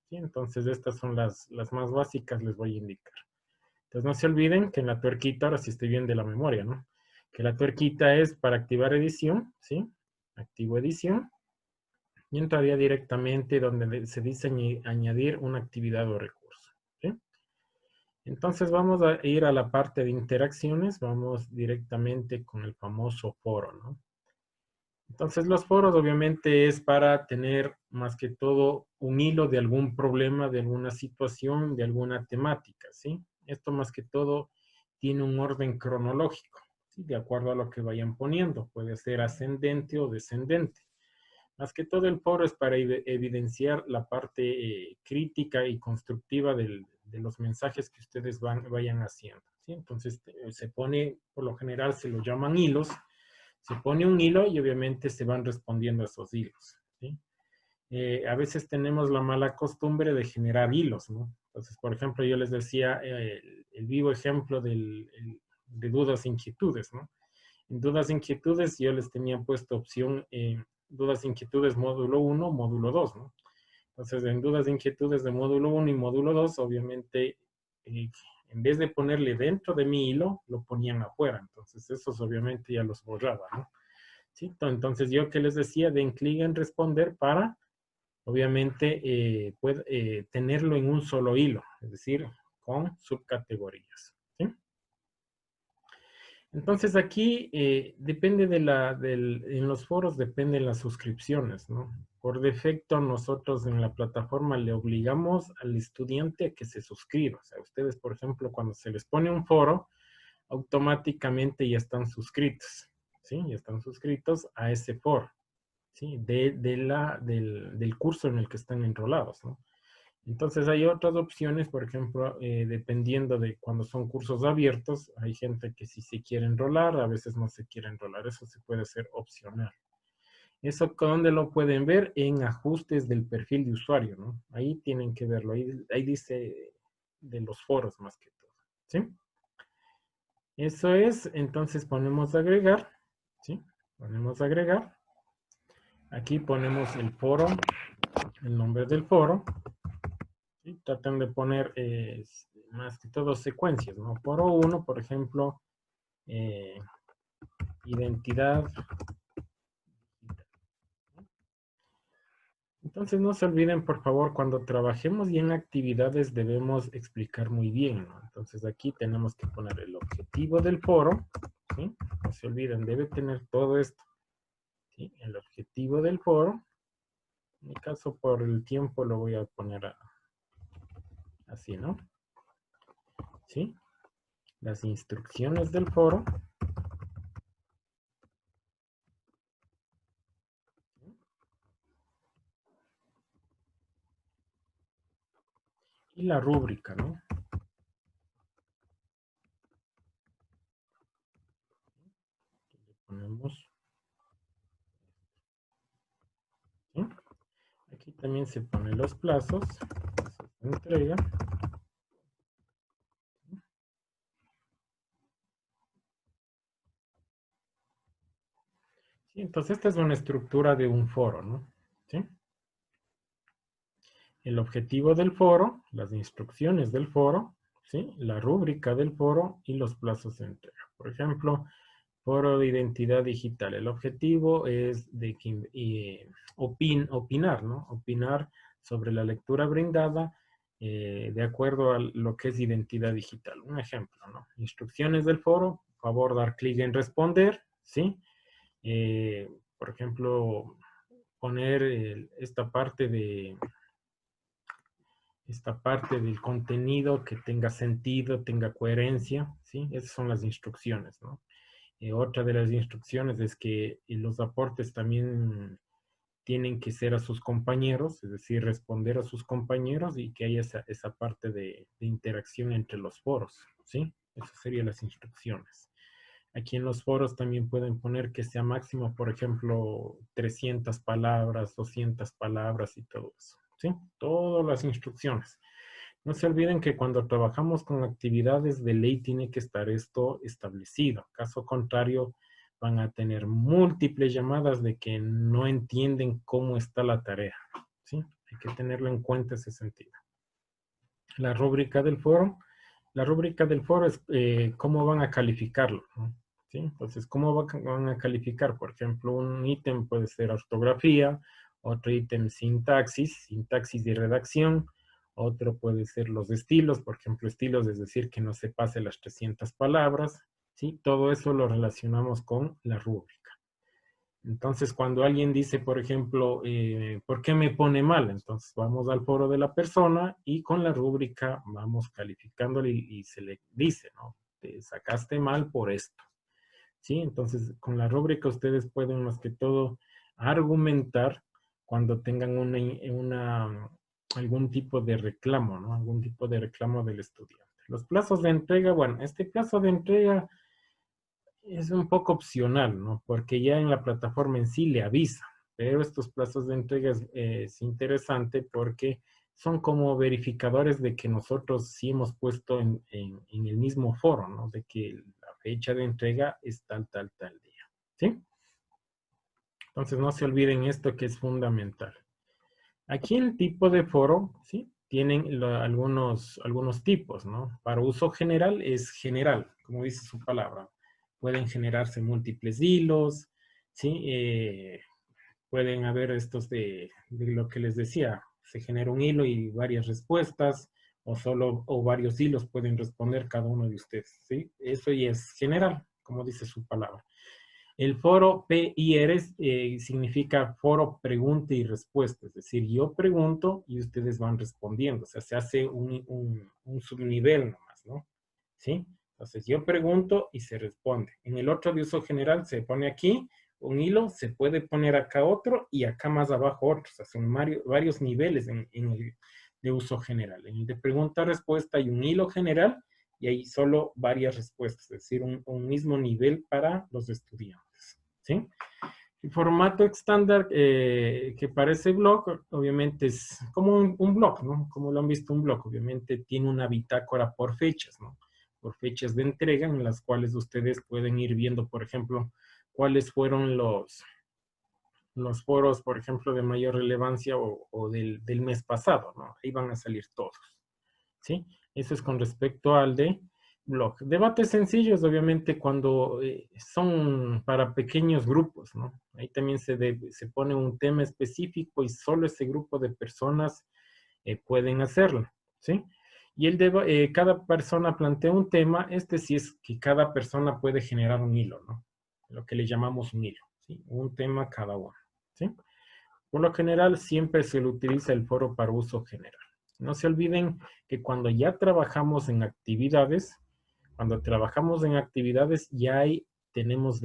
¿sí? Entonces estas son las más básicas, les voy a indicar. Entonces no se olviden que en la tuerquita, ahora sí estoy bien de la memoria, ¿no? Que la tuerquita es para activar edición, ¿sí? Activo edición. Y entraría directamente donde se dice añadir una actividad o recurso, ¿sí? Entonces vamos a ir a la parte de interacciones, vamos directamente con el famoso foro, ¿no? Entonces los foros obviamente es para tener más que todo un hilo de algún problema, de alguna situación, de alguna temática, ¿sí? Esto más que todo tiene un orden cronológico, ¿sí? De acuerdo a lo que vayan poniendo, puede ser ascendente o descendente. Más que todo el foro es para evidenciar la parte crítica y constructiva de los mensajes que ustedes vayan haciendo, ¿sí? Entonces se pone, por lo general se lo llaman hilos, se pone un hilo y obviamente se van respondiendo a esos hilos, ¿sí? A veces tenemos la mala costumbre de generar hilos, ¿no? Entonces, por ejemplo, yo les decía el vivo ejemplo de dudas e inquietudes, ¿no? En dudas e inquietudes yo les tenía puesto opción dudas e inquietudes módulo 1, módulo 2, ¿no? Entonces, en dudas e inquietudes de módulo 1 y módulo 2, obviamente, en vez de ponerle dentro de mi hilo, lo ponían afuera. Entonces, esos obviamente ya los borraba, ¿no? ¿Sí? Entonces, yo que les decía, den clic en responder para, obviamente, tenerlo en un solo hilo, es decir, con subcategorías, ¿sí? Entonces aquí depende en los foros dependen las suscripciones, ¿no? Por defecto nosotros en la plataforma le obligamos al estudiante a que se suscriba. O sea, ustedes, por ejemplo, cuando se les pone un foro, automáticamente ya están suscritos, ¿sí? Ya están suscritos a ese foro, ¿sí? Del curso en el que están enrolados, ¿no? Entonces hay otras opciones, por ejemplo, dependiendo de cuando son cursos abiertos, hay gente que sí se quiere enrolar, a veces no se quiere enrolar, eso se puede hacer opcional. ¿Eso dónde lo pueden ver? En ajustes del perfil de usuario, ¿no? Ahí tienen que verlo, ahí dice de los foros más que todo, ¿sí? Eso es, entonces ponemos agregar, ¿sí? Ponemos agregar. Aquí ponemos el foro, el nombre del foro. ¿Sí? Tratan de poner más que todo secuencias, ¿no? Foro 1, por ejemplo, eh, identidad. Entonces no se olviden, por favor, cuando trabajemos y en actividades debemos explicar muy bien, ¿no? Entonces aquí tenemos que poner el objetivo del foro, ¿sí? No se olviden, debe tener todo esto, ¿sí? El objetivo del foro. En mi caso, por el tiempo, lo voy a poner así, ¿no? ¿Sí? Las instrucciones del foro. Y la rúbrica, ¿no? Le ponemos, ¿sí? Aquí también se ponen los plazos de entrega. ¿Sí? Entonces esta es una estructura de un foro, ¿no? ¿Sí? El objetivo del foro, las instrucciones del foro, ¿sí? La rúbrica del foro y los plazos de entrega. Por ejemplo, foro de identidad digital. El objetivo es de que opinar, ¿no? Opinar sobre la lectura brindada de acuerdo a lo que es identidad digital. Un ejemplo, ¿no? Instrucciones del foro, por favor, dar clic en responder, ¿sí? Eh, por ejemplo, poner esta parte del contenido que tenga sentido, tenga coherencia, ¿sí? Esas son las instrucciones, ¿no? Otra de las instrucciones es que los aportes también tienen que ser a sus compañeros, es decir, responder a sus compañeros y que haya esa parte de interacción entre los foros, ¿sí? Esas serían las instrucciones. Aquí en los foros también pueden poner que sea máximo, por ejemplo, 300 palabras, 200 palabras y todo eso, ¿sí? Todas las instrucciones. No se olviden que cuando trabajamos con actividades de ley tiene que estar esto establecido. Caso contrario, van a tener múltiples llamadas de que no entienden cómo está la tarea, ¿sí? Hay que tenerlo en cuenta ese sentido. La rúbrica del foro. La rúbrica del foro es cómo van a calificarlo, ¿no? ¿Sí? Entonces, ¿cómo van a calificar? Por ejemplo, un ítem puede ser ortografía, otro ítem sintaxis y redacción, otro puede ser los estilos, por ejemplo, estilos es decir, que no se pase las 300 palabras, ¿sí? Todo eso lo relacionamos con la rúbrica. Entonces, cuando alguien dice, por ejemplo, ¿por qué me pone mal? Entonces, vamos al foro de la persona y con la rúbrica vamos calificándole y se le dice, ¿no? Te sacaste mal por esto, ¿sí? Entonces, con la rúbrica ustedes pueden más que todo argumentar cuando tengan algún tipo de reclamo, ¿no? Algún tipo de reclamo del estudiante. Los plazos de entrega, bueno, este plazo de entrega es un poco opcional, ¿no? Porque ya en la plataforma en sí le avisa, pero estos plazos de entrega es interesante porque son como verificadores de que nosotros sí hemos puesto en el mismo foro, ¿no? De que la fecha de entrega es tal día, ¿sí? Entonces no se olviden esto que es fundamental. Aquí el tipo de foro, ¿sí? Tienen algunos tipos, ¿no? Para uso general es general, como dice su palabra. Pueden generarse múltiples hilos, ¿sí? Pueden haber estos de lo que les decía, se genera un hilo y varias respuestas, o varios hilos pueden responder cada uno de ustedes, ¿sí? Eso ya es general, como dice su palabra. El foro PIR significa foro pregunta y respuesta, es decir, yo pregunto y ustedes van respondiendo, o sea, se hace un subnivel nomás, ¿no? ¿Sí? Entonces yo pregunto y se responde. En el otro de uso general se pone aquí un hilo, se puede poner acá otro y acá más abajo otro, o sea, son varios niveles en el de uso general. En el de pregunta-respuesta hay un hilo general y hay solo varias respuestas, es decir, un mismo nivel para los estudiantes, ¿sí? El formato estándar que parece blog, obviamente es como un blog, ¿no? Como lo han visto un blog, obviamente tiene una bitácora por fechas, ¿no? Por fechas de entrega en las cuales ustedes pueden ir viendo, por ejemplo, cuáles fueron los foros, por ejemplo, de mayor relevancia o del mes pasado, ¿no? Ahí van a salir todos, ¿sí? Eso es con respecto al de blog. Debates sencillos, obviamente, cuando son para pequeños grupos, ¿no? Ahí también se pone un tema específico y solo ese grupo de personas pueden hacerlo, ¿sí? Y cada persona plantea un tema, este sí es que cada persona puede generar un hilo, ¿no? Lo que le llamamos un hilo, ¿sí? Un tema cada uno, ¿sí? Por lo general, siempre se le utiliza el foro para uso general. No se olviden que cuando ya trabajamos en actividades, ya ahí tenemos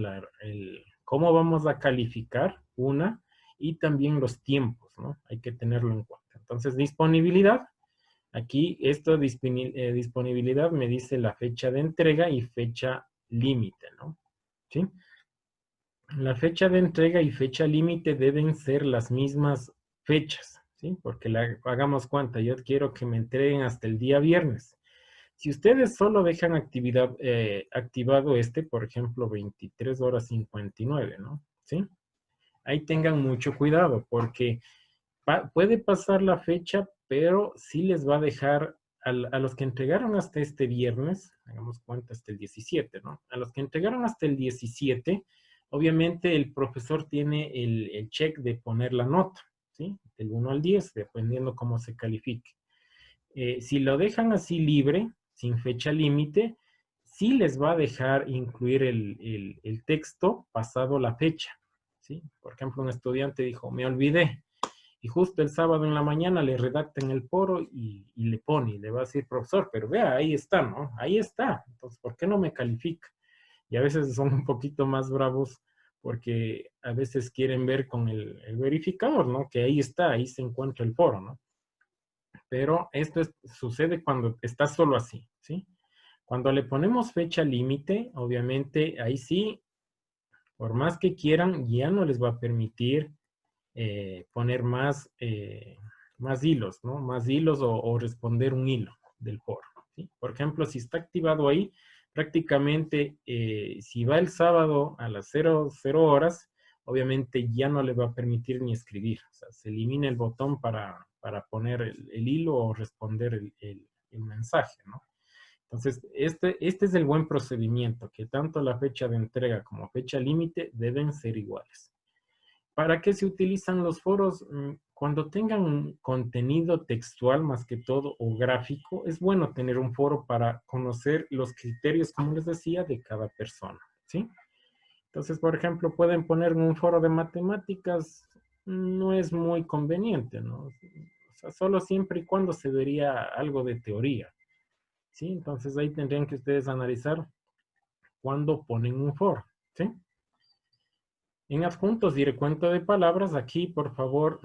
cómo vamos a calificar y también los tiempos, ¿no? Hay que tenerlo en cuenta. Entonces, disponibilidad. Aquí, disponibilidad me dice la fecha de entrega y fecha límite, ¿no? ¿Sí? La fecha de entrega y fecha límite deben ser las mismas fechas, ¿sí? Porque hagamos cuenta, yo quiero que me entreguen hasta el día viernes. Si ustedes solo dejan activado por ejemplo, 23 horas 59, ¿no? ¿Sí? Ahí tengan mucho cuidado porque puede pasar la fecha, pero sí les va a dejar a los que entregaron hasta este viernes, hagamos cuenta hasta el 17, ¿no? A los que entregaron hasta el 17, obviamente el profesor tiene el check de poner la nota, ¿sí? Del 1 al 10, dependiendo cómo se califique. Si lo dejan así libre, sin fecha límite, sí les va a dejar incluir el texto pasado la fecha, ¿sí? Por ejemplo, un estudiante dijo, me olvidé, y justo el sábado en la mañana le redactan el foro y le pone, y le va a decir, profesor, pero vea, ahí está, ¿no? Ahí está. Entonces, ¿por qué no me califica? Y a veces son un poquito más bravos porque a veces quieren ver con el verificador, ¿no? Que ahí está, ahí se encuentra el foro, ¿no? Pero esto sucede cuando está solo así, ¿sí? Cuando le ponemos fecha límite, obviamente ahí sí, por más que quieran, ya no les va a permitir poner más hilos, ¿no? Más hilos o responder un hilo del foro, ¿sí? Por ejemplo, si está activado ahí, prácticamente si va el sábado a las 00 horas, obviamente ya no le va a permitir ni escribir. O sea, se elimina el botón para poner el hilo o responder el mensaje, ¿no? Entonces, este es el buen procedimiento, que tanto la fecha de entrega como fecha límite deben ser iguales. ¿Para qué se utilizan los foros? Cuando tengan un contenido textual más que todo o gráfico, es bueno tener un foro para conocer los criterios, como les decía, de cada persona, ¿sí? Entonces, por ejemplo, pueden poner un foro de matemáticas, no es muy conveniente, ¿no? O sea, solo siempre y cuando se vería algo de teoría, ¿sí? Entonces ahí tendrían que ustedes analizar cuándo ponen un foro, ¿sí? En adjuntos y recuento de palabras, aquí, por favor,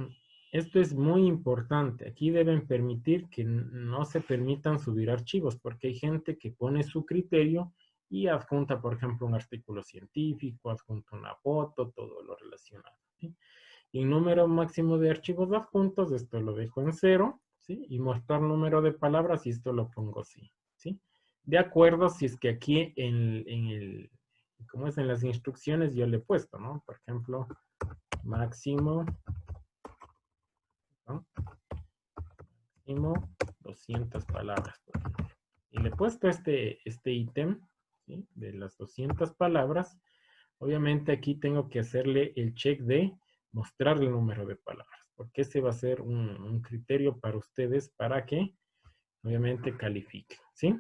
esto es muy importante. Aquí deben permitir que no se permitan subir archivos, porque hay gente que pone su criterio y adjunta, por ejemplo, un artículo científico, adjunta una foto, todo lo relacionado, ¿sí? Y el número máximo de archivos adjuntos, esto lo dejo en 0, ¿sí? Y mostrar número de palabras, y esto lo pongo así, ¿sí? De acuerdo, si es que aquí como es en las instrucciones, yo le he puesto, ¿no? Por ejemplo, máximo, ¿no? Máximo 200 palabras, por ejemplo. Y le he puesto este ítem, ¿sí? De las 200 palabras. Obviamente aquí tengo que hacerle el check de mostrar el número de palabras, porque ese va a ser un criterio para ustedes para que, obviamente, califiquen, ¿sí?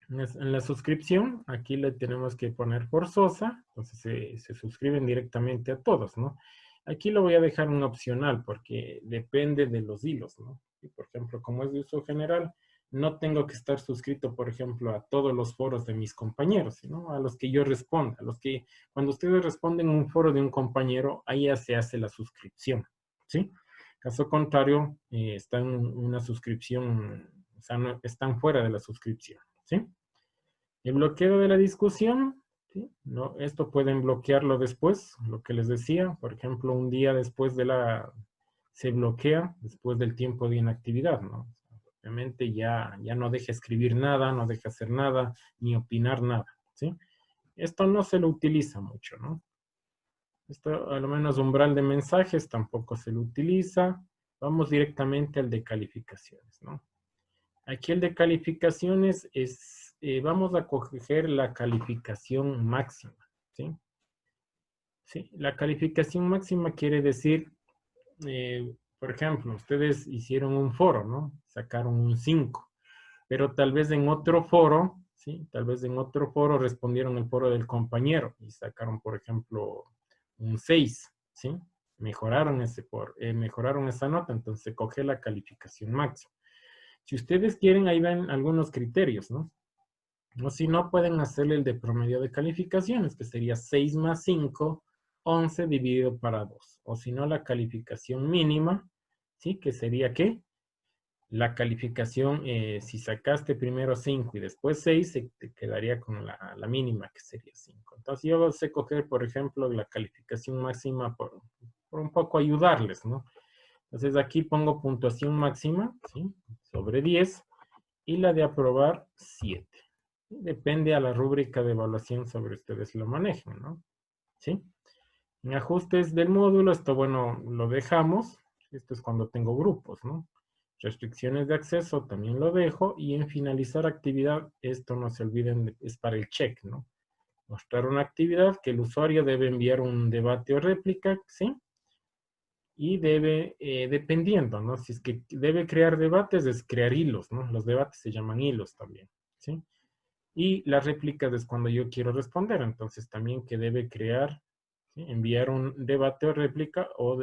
En la suscripción, aquí le tenemos que poner forzosa, entonces se suscriben directamente a todos, ¿no? Aquí lo voy a dejar un opcional porque depende de los hilos, ¿no? Y por ejemplo, como es de uso general, no tengo que estar suscrito, por ejemplo, a todos los foros de mis compañeros, sino a los que yo responda, a los que cuando ustedes responden un foro de un compañero, ahí ya se hace la suscripción, ¿sí? Caso contrario, están en una suscripción, o sea, están fuera de la suscripción, ¿sí? El bloqueo de la discusión, ¿sí? No, esto pueden bloquearlo después, lo que les decía, por ejemplo, un día después se bloquea después del tiempo de inactividad, ¿no? Obviamente ya no deja escribir nada, no deja hacer nada, ni opinar nada, ¿sí? Esto no se lo utiliza mucho, ¿no? Esto, a lo menos umbral de mensajes, tampoco se lo utiliza. Vamos directamente al de calificaciones, ¿no? Aquí el de calificaciones vamos a coger la calificación máxima, ¿sí? Sí, la calificación máxima quiere decir, por ejemplo, ustedes hicieron un foro, ¿no? Sacaron un 5, pero tal vez en otro foro, ¿sí? Tal vez en otro foro respondieron el foro del compañero y sacaron, por ejemplo, un 6, ¿sí? Mejoraron esa nota, entonces se coge la calificación máxima. Si ustedes quieren, ahí ven algunos criterios, ¿no? O si no, pueden hacerle el de promedio de calificaciones, que sería 6 más 5, 11 dividido para 2. O si no, la calificación mínima, ¿sí? Que sería, ¿qué? La calificación, si sacaste primero 5 y después 6, se te quedaría con la mínima, que sería 5. Entonces, yo sé coger, por ejemplo, la calificación máxima por un poco ayudarles, ¿no? Entonces, aquí pongo puntuación máxima, ¿sí? Sobre 10 y la de aprobar 7. Depende a la rúbrica de evaluación sobre ustedes lo manejen, ¿no? ¿Sí? En ajustes del módulo, esto, bueno, lo dejamos. Esto es cuando tengo grupos, ¿no? Restricciones de acceso también lo dejo. Y en finalizar actividad, esto no se olviden, es para el check, ¿no? Mostrar una actividad que el usuario debe enviar un debate o réplica, ¿sí? Y debe, dependiendo, ¿no? Si es que debe crear debates, es crear hilos, ¿no? Los debates se llaman hilos también, ¿sí? Y las réplicas es cuando yo quiero responder, entonces también que debe crear, ¿sí? Enviar un debate o réplica o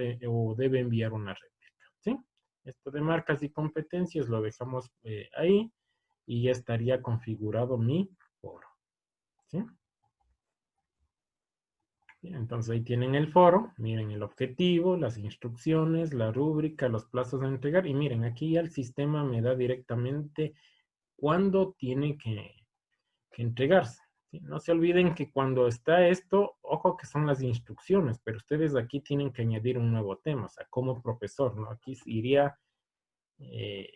debe enviar una réplica, ¿sí? Esto de marcas y competencias lo dejamos ahí y ya estaría configurado mi foro, ¿sí? Bien, entonces ahí tienen el foro, miren el objetivo, las instrucciones, la rúbrica, los plazos a entregar y miren, aquí ya el sistema me da directamente cuándo tiene que entregarse, ¿sí? No se olviden que cuando está esto, ojo que son las instrucciones, pero ustedes aquí tienen que añadir un nuevo tema, o sea, como profesor, ¿no? Aquí iría eh,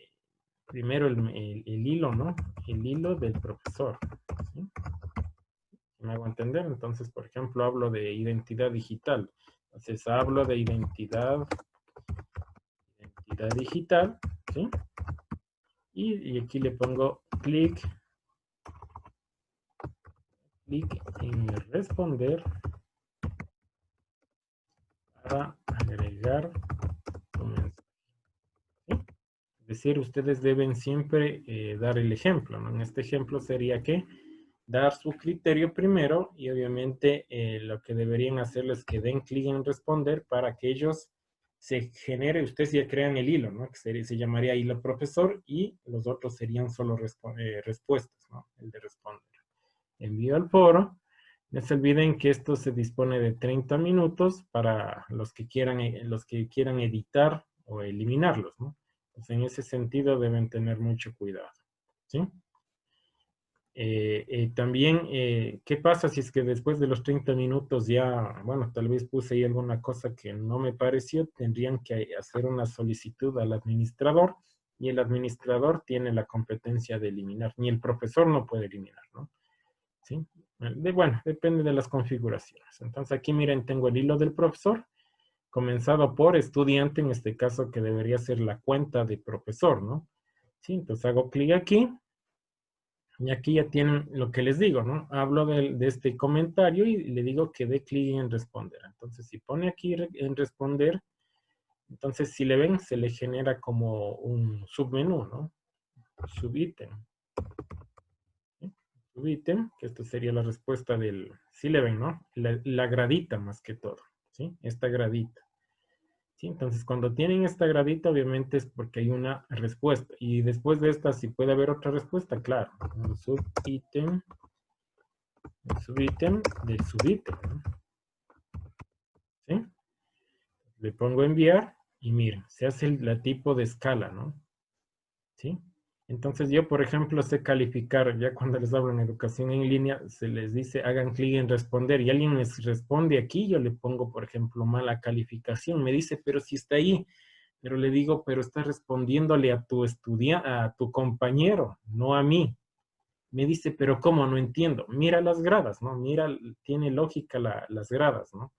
primero el hilo, ¿no? El hilo del profesor, ¿sí? ¿Me hago entender? Entonces, por ejemplo, hablo de identidad digital. Entonces, hablo de identidad digital, ¿sí? Y aquí le pongo clic en responder para agregar un mensaje. ¿Sí? Es decir, ustedes deben siempre dar el ejemplo, ¿no? En este ejemplo sería que dar su criterio primero y obviamente lo que deberían hacerles es que den clic en responder para que ellos se genere, ustedes ya crean el hilo, ¿no? Que se llamaría hilo profesor y los otros serían solo respuestas, ¿no? El de responder. Envío al foro. No se olviden que esto se dispone de 30 minutos para los que quieran editar o eliminarlos, ¿no? Pues en ese sentido deben tener mucho cuidado, ¿sí? También, ¿qué pasa si es que después de los 30 minutos ya, bueno, tal vez puse ahí alguna cosa que no me pareció? Tendrían que hacer una solicitud al administrador y el administrador tiene la competencia de eliminar. Ni el profesor no puede eliminar, ¿no? ¿Sí? Bueno, depende de las configuraciones. Entonces aquí miren, tengo el hilo del profesor, comenzado por estudiante, en este caso que debería ser la cuenta de profesor, ¿no? Sí, entonces hago clic aquí. Y aquí ya tienen lo que les digo, ¿no? Hablo de este comentario y le digo que dé clic en responder. Entonces, si pone aquí en responder, entonces si le ven, se le genera como un submenú, ¿no? Subítem. ¿Sí? Subítem, que esto sería la respuesta del, si le ven, ¿no? La gradita más que todo, ¿sí? Esta gradita. ¿Sí? Entonces, cuando tienen esta gradita, obviamente es porque hay una respuesta. Y después de esta, si puede haber otra respuesta, claro. Un subítem. El subítem del subítem, ¿no? ¿Sí? Le pongo enviar y miren, se hace la tipo de escala, ¿no? ¿Sí? Entonces yo, por ejemplo, sé calificar, ya cuando les hablo en educación en línea, se les dice hagan clic en responder y alguien les responde aquí, yo le pongo, por ejemplo, mala calificación. Me dice, pero si está ahí, pero le digo, pero está respondiéndole a tu a tu compañero, no a mí. Me dice, pero ¿cómo? No entiendo. Mira las gradas, ¿no? Mira, tiene lógica las gradas, ¿no?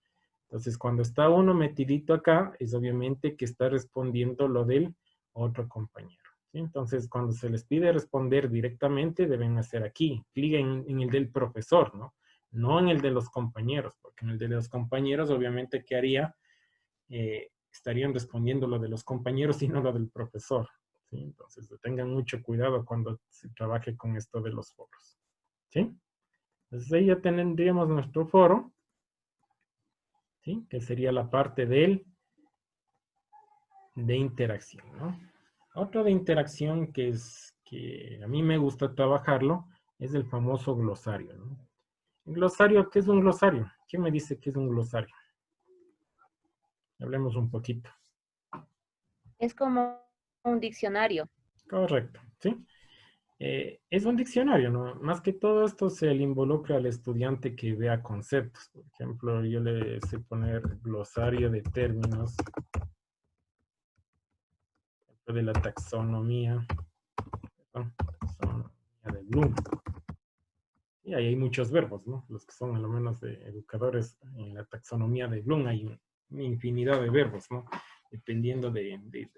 Entonces, cuando está uno metidito acá, es obviamente que está respondiendo lo del otro compañero, ¿sí? Entonces, cuando se les pide responder directamente, deben hacer aquí, clic en el del profesor, ¿no? No en el de los compañeros, porque en el de los compañeros, obviamente, ¿qué haría? Estarían respondiendo lo de los compañeros y no lo del profesor, ¿sí? Entonces, tengan mucho cuidado cuando se trabaje con esto de los foros, ¿sí? Entonces, ahí ya tendríamos nuestro foro, ¿sí? Que sería la parte de interacción, ¿no? Otro de interacción que a mí me gusta trabajarlo es el famoso glosario, ¿no? El glosario, ¿qué es un glosario? ¿Quién me dice qué es un glosario? Hablemos un poquito. Es como un diccionario. Correcto, ¿sí? Es un diccionario, ¿no? Más que todo esto se le involucra al estudiante que vea conceptos. Por ejemplo, yo le sé poner glosario de términos de la taxonomía, ¿no? Taxonomía de Bloom. Y ahí hay muchos verbos, ¿no? Los que son a lo menos de educadores en la taxonomía de Bloom hay una infinidad de verbos, ¿no? Dependiendo de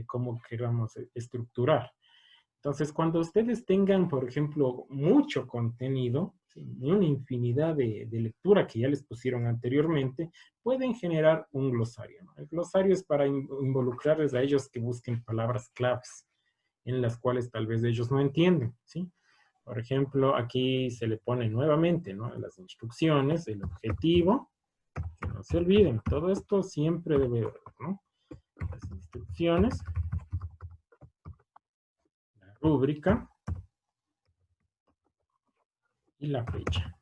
cómo queramos estructurar. Entonces, cuando ustedes tengan, por ejemplo, mucho contenido, ¿sí? Una infinidad de lectura que ya les pusieron anteriormente, pueden generar un glosario, ¿no? El glosario es para involucrarles a ellos que busquen palabras claves en las cuales tal vez ellos no entienden, ¿sí? Por ejemplo, aquí se le pone nuevamente, ¿no? Las instrucciones, el objetivo, que no se olviden, todo esto siempre debe haber, ¿no? Las instrucciones, la rúbrica y la fecha,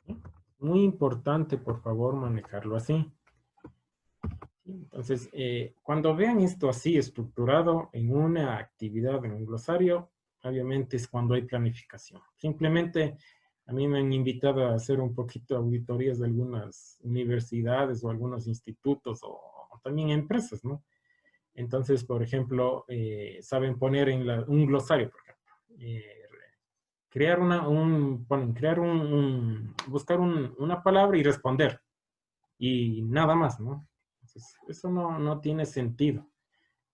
¿sí? Muy importante, por favor, manejarlo así. Entonces, cuando vean esto así estructurado en una actividad, en un glosario, obviamente es cuando hay planificación. Simplemente a mí me han invitado a hacer un poquito de auditorías de algunas universidades o algunos institutos o también empresas, ¿no? Entonces, por ejemplo, saben poner en un glosario, por ejemplo, crear buscar una palabra y responder. Y nada más, ¿no? Entonces, eso no tiene sentido.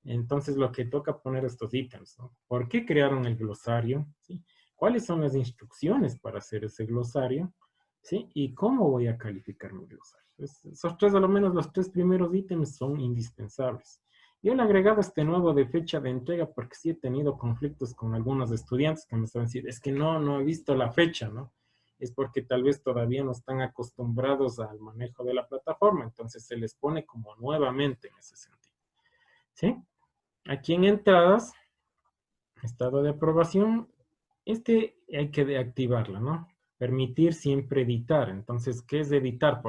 Entonces, lo que toca poner estos ítems, ¿no? ¿Por qué crearon el glosario? ¿Sí? ¿Cuáles son las instrucciones para hacer ese glosario? ¿Sí? ¿Y cómo voy a calificar mi glosario? Esos tres, a lo menos los tres primeros ítems son indispensables. Yo le he agregado este nuevo de fecha de entrega porque sí he tenido conflictos con algunos estudiantes que me están diciendo, es que no he visto la fecha, ¿no? Es porque tal vez todavía no están acostumbrados al manejo de la plataforma, entonces se les pone como nuevamente en ese sentido. ¿Sí? Aquí en entradas, estado de aprobación, hay que deactivarla, ¿no? Permitir siempre editar. Entonces, ¿qué es editar?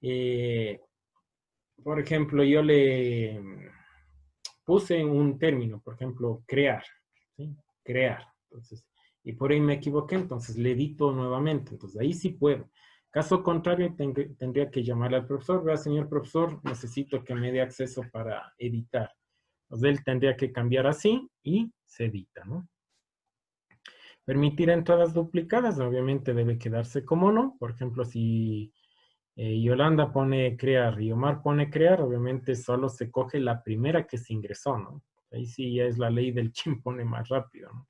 Eh, por ejemplo, yo le puse un término, por ejemplo, crear, ¿sí? Crear. Entonces, y por ahí me equivoqué, entonces le edito nuevamente. Entonces, ahí sí puedo. Caso contrario, tendría que llamarle al profesor. Vea, señor profesor, necesito que me dé acceso para editar. Entonces, él tendría que cambiar así y se edita, ¿no? Permitir entradas duplicadas, obviamente debe quedarse como no. Por ejemplo, si Yolanda pone crear y Omar pone crear, obviamente solo se coge la primera que se ingresó, ¿no? Ahí sí ya es la ley del quien pone más rápido, ¿no?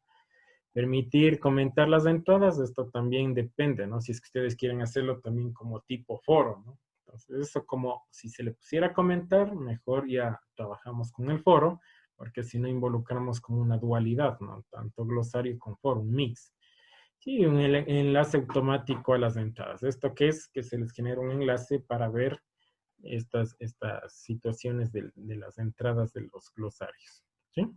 Permitir comentar las entradas, esto también depende, ¿no? Si es que ustedes quieren hacerlo también como tipo foro, ¿no? Entonces, eso como si se le pusiera comentar, mejor ya trabajamos con el foro, porque si no involucramos como una dualidad, ¿no? Tanto glosario con foro, un mix. Sí, un enlace automático a las entradas. ¿Esto qué es? Que se les genera un enlace para ver estas situaciones de las entradas de los glosarios. ¿Sí?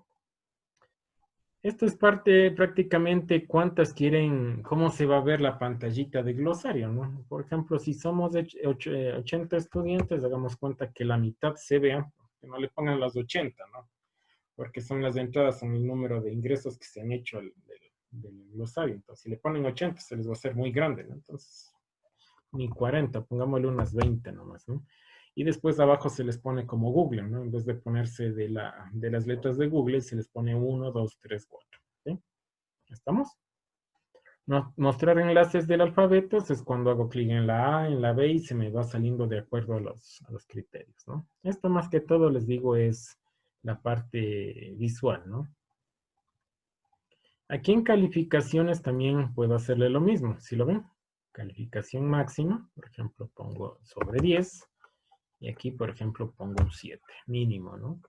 Esto es parte prácticamente cuántas quieren, cómo se va a ver la pantallita de glosario, ¿no? Por ejemplo, si somos 80 estudiantes, hagamos cuenta que la mitad se vea, que no le pongan las 80, ¿no? Porque son las entradas, son el número de ingresos que se han hecho del glosario. Entonces, si le ponen 80, se les va a hacer muy grande, ¿no? Entonces, ni 40, pongámosle unas 20 nomás, ¿no? Y después abajo se les pone como Google, ¿no? En vez de ponerse de las letras de Google, se les pone 1, 2, 3, 4. ¿Sí? ¿Estamos? Mostrar enlaces del alfabeto es cuando hago clic en la A, en la B y se me va saliendo de acuerdo a los criterios, ¿no? Esto más que todo les digo es la parte visual, ¿no? Aquí en calificaciones también puedo hacerle lo mismo, ¿sí lo ven? Calificación máxima, por ejemplo, pongo sobre 10 y aquí, por ejemplo, pongo un 7, mínimo, ¿no?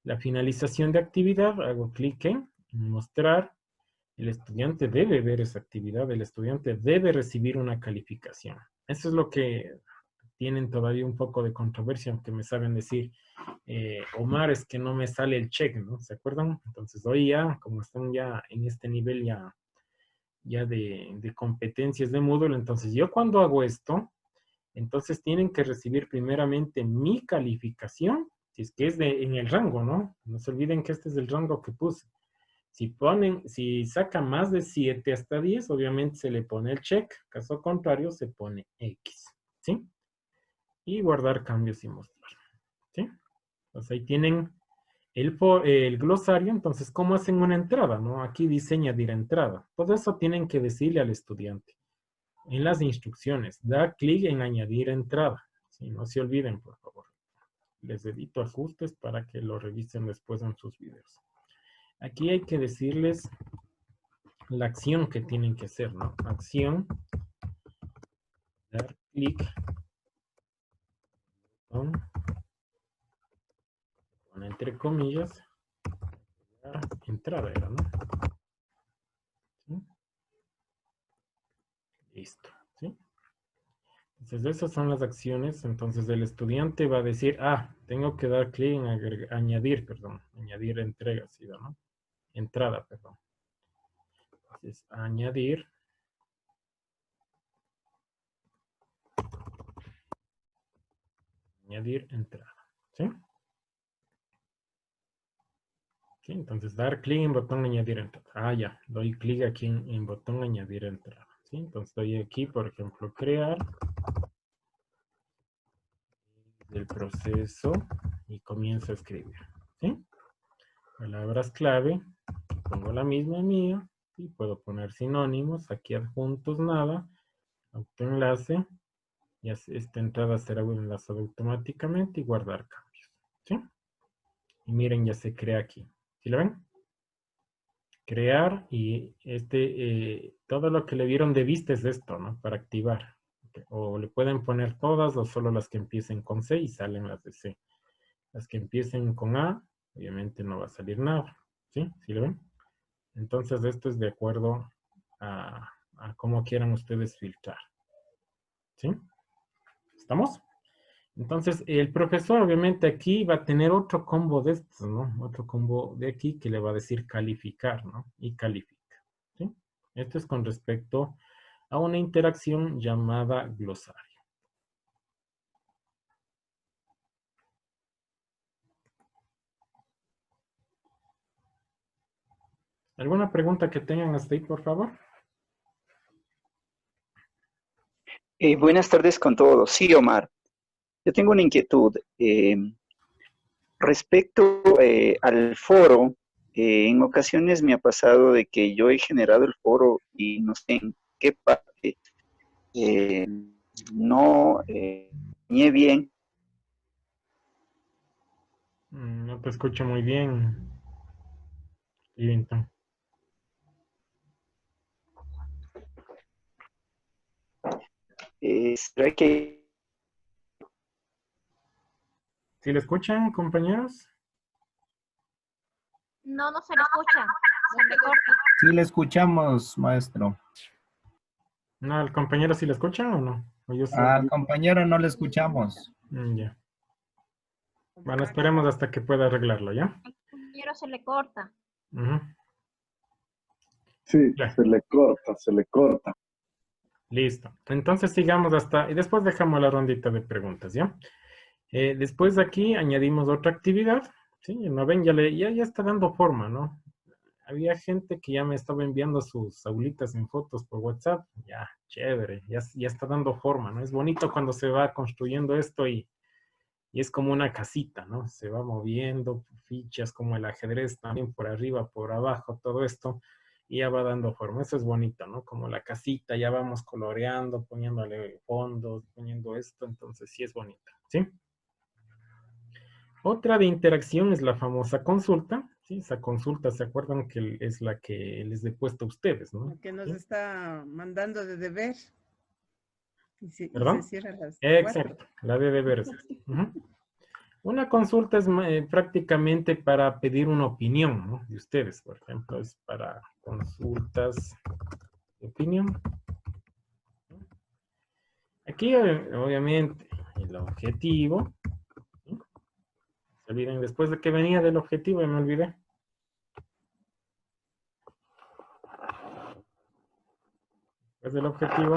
La finalización de actividad, hago clic en mostrar. El estudiante debe ver esa actividad, el estudiante debe recibir una calificación. Eso es lo que tienen todavía un poco de controversia, aunque me saben decir, Omar, es que no me sale el check, ¿no? ¿Se acuerdan? Entonces hoy ya, como están ya en este nivel ya de competencias de Moodle, entonces yo cuando hago esto, entonces tienen que recibir primeramente mi calificación, si es que es en el rango, ¿no? No se olviden que este es el rango que puse. Si saca más de 7 hasta 10, obviamente se le pone el check. Caso contrario, se pone X. ¿Sí? Y guardar cambios y mostrar. ¿Sí? Entonces ahí tienen el glosario. Entonces, ¿cómo hacen una entrada? ¿No? Aquí dice añadir entrada. Todo eso tienen que decirle al estudiante. En las instrucciones, da clic en añadir entrada. ¿Sí? No se olviden, por favor. Les edito ajustes para que lo revisen después en sus videos. Aquí hay que decirles la acción que tienen que hacer, ¿no? Acción, dar clic, con entre comillas, entrada era, ¿no? ¿Sí? Listo, ¿sí? Entonces esas son las acciones, entonces el estudiante va a decir, tengo que dar clic en añadir entrega, ¿sí, no? Entrada, perdón. Entonces, añadir entrada, ¿sí? ¿Sí? Entonces, dar clic en botón añadir entrada. Ya, doy clic aquí en botón añadir entrada, ¿sí? Entonces, doy aquí, por ejemplo, crear el proceso y comienzo a escribir, ¿sí? Palabras clave, pongo la misma mía, Y puedo poner sinónimos, aquí adjuntos nada, autoenlace, y esta entrada será enlazada automáticamente y guardar cambios. ¿Sí? Y miren, ya se crea aquí. ¿Sí lo ven? Crear y todo lo que le dieron de vista es esto, ¿no? Para activar. O le pueden poner todas o solo las que empiecen con C y salen las de C. Las que empiecen con A, obviamente no va a salir nada. ¿Sí? ¿Sí lo ven? Entonces esto es de acuerdo a cómo quieran ustedes filtrar. ¿Sí? ¿Estamos? Entonces, el profesor obviamente aquí va a tener otro combo de estos, ¿no? Otro combo de aquí que le va a decir calificar, ¿no? Y califica, ¿sí? Esto es con respecto a una interacción llamada glosario. ¿Alguna pregunta que tengan hasta ahí, por favor? Buenas tardes con todos. Sí, Omar. Yo tengo una inquietud. Respecto al foro, en ocasiones me ha pasado de que yo he generado el foro y no sé en qué parte eh, no ni bien. No te escucho muy bien, Livingston. ¿Será que ¿Sí le escuchan, compañeros? No, no se le escucha. Se le corta. Sí, le escuchamos, maestro. No, ¿al compañero sí le escuchan o no? ¿O yo Al soy? compañero no le escuchamos. Ya. Bueno, esperemos hasta que pueda arreglarlo, ¿ya? Al compañero se le corta. Ujú. Sí, Ya. se le corta, se le corta. Listo. Entonces sigamos hasta, y después dejamos la rondita de preguntas, ¿ya? Después de aquí añadimos otra actividad, ¿sí? ¿No ven? Ya está dando forma, ¿no? Había gente que ya me estaba enviando sus aulitas en fotos por WhatsApp. Ya, chévere, ya está dando forma, ¿no? Es bonito cuando se va construyendo esto y es como una casita, ¿no? Se va moviendo, fichas como el ajedrez también por arriba, por abajo, todo esto, y ya va dando forma. Eso es bonito, ¿no? Como la casita, ya vamos coloreando, poniéndole fondos, poniendo esto, entonces sí es bonito, ¿sí? Otra de interacción es la famosa consulta, ¿sí? Esa consulta, ¿se acuerdan que es la que les he puesto a ustedes, ¿no? Lo que nos ¿Sí? está mandando de deber. Y se ¿Perdón? cierra a las 4. Exacto, la de deberes. Ujú. Una consulta es prácticamente para pedir una opinión, ¿no? De ustedes, por ejemplo, es para consultas de opinión. Aquí, obviamente, el objetivo. ¿Sí? Se olviden, después de que venía del objetivo, ya me olvidé. Después del objetivo,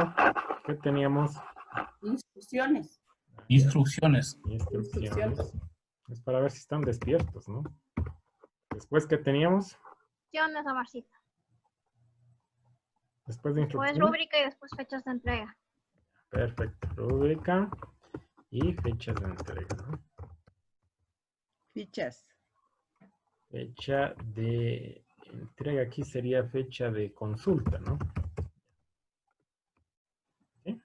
¿qué teníamos? Instrucciones. Instrucciones. Instrucciones. Es para ver si están despiertos, ¿no? Después, ¿qué teníamos? Instrucciones, Omarcito. Después de Después instrucciones. rúbrica y después fechas de entrega. Perfecto. Rúbrica y fechas de entrega, ¿no? Fichas. Fecha de entrega, aquí sería fecha de consulta, ¿no? ¿Sí?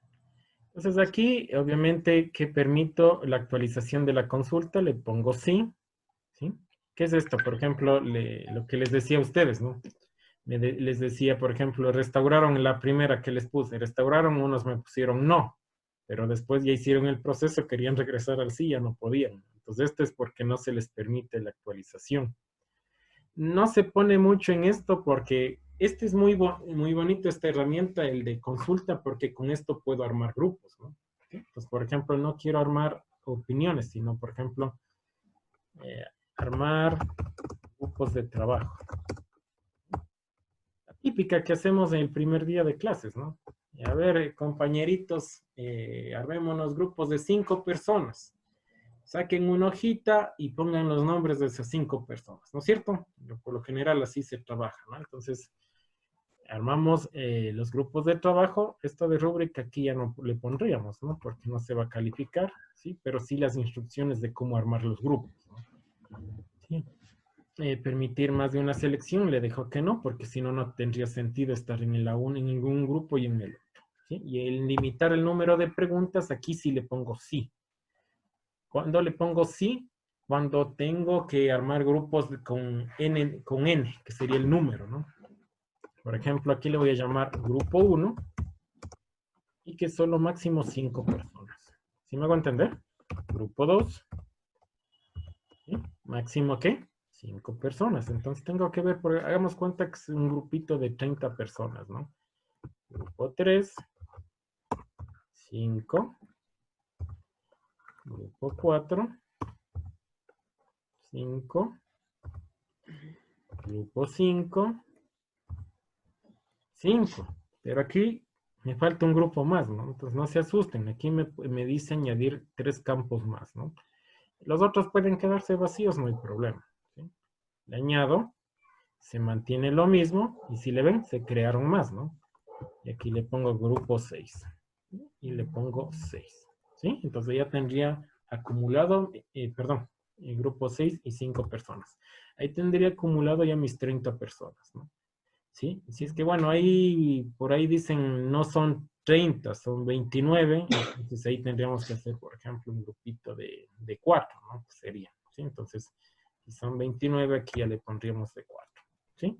Entonces aquí, obviamente, que permito la actualización de la consulta, le pongo sí, ¿sí? ¿Qué es esto? Por ejemplo, lo que les decía a ustedes, ¿no? Les decía, por ejemplo, restauraron la primera que les puse, restauraron, unos me pusieron no, pero después ya hicieron el proceso, querían regresar al sí, ya no podían. Entonces esto es porque no se les permite la actualización. No se pone mucho en esto porque este es muy bonito, esta herramienta, el de consulta, porque con esto puedo armar grupos, ¿no? ¿Sí? Pues, por ejemplo, no quiero armar opiniones, sino, por ejemplo, armar grupos de trabajo. La típica que hacemos en el primer día de clases, ¿no? Y a ver, compañeritos, armémonos grupos de 5 personas. Saquen una hojita y pongan los nombres de esas 5 personas, ¿no es cierto? Por lo general así se trabaja, ¿no? Entonces, armamos los grupos de trabajo. Esto de rúbrica aquí ya no le pondríamos, ¿no? Porque no se va a calificar, ¿sí? Pero sí las instrucciones de cómo armar los grupos, ¿no? ¿Sí? permitir más de una selección, le dejo que no, porque si no, no tendría sentido estar en ningún grupo y en el otro. ¿Sí? Y el limitar el número de preguntas, aquí sí le pongo sí. ¿Cuándo le pongo sí? Cuando tengo que armar grupos con n, que sería el número, ¿no? Por ejemplo, aquí le voy a llamar grupo 1 y que solo máximo 5 personas. ¿Sí me hago entender? Grupo 2. ¿Sí? Máximo, ¿qué? 5 personas. Entonces tengo que ver, hagamos cuenta que es un grupito de 30 personas, ¿no? Grupo 3. 5. Grupo 4. 5. Grupo 5. 5. Pero aquí me falta un grupo más, ¿no? Entonces no se asusten. Aquí me dice añadir 3 campos más, ¿no? Los otros pueden quedarse vacíos, no hay problema. ¿Sí? Le añado, se mantiene lo mismo, y si le ven, se crearon más, ¿no? Y aquí le pongo grupo 6. Y le pongo 6. ¿Sí? Entonces ya tendría acumulado, grupo 6 y 5 personas. Ahí tendría acumulado ya mis 30 personas, ¿no? ¿Sí? Si es que, bueno, ahí, por ahí dicen, no son 30, son 29, entonces ahí tendríamos que hacer, por ejemplo, un grupito de 4, ¿no? Sería, ¿sí? Entonces, si son 29, aquí ya le pondríamos de 4, ¿sí?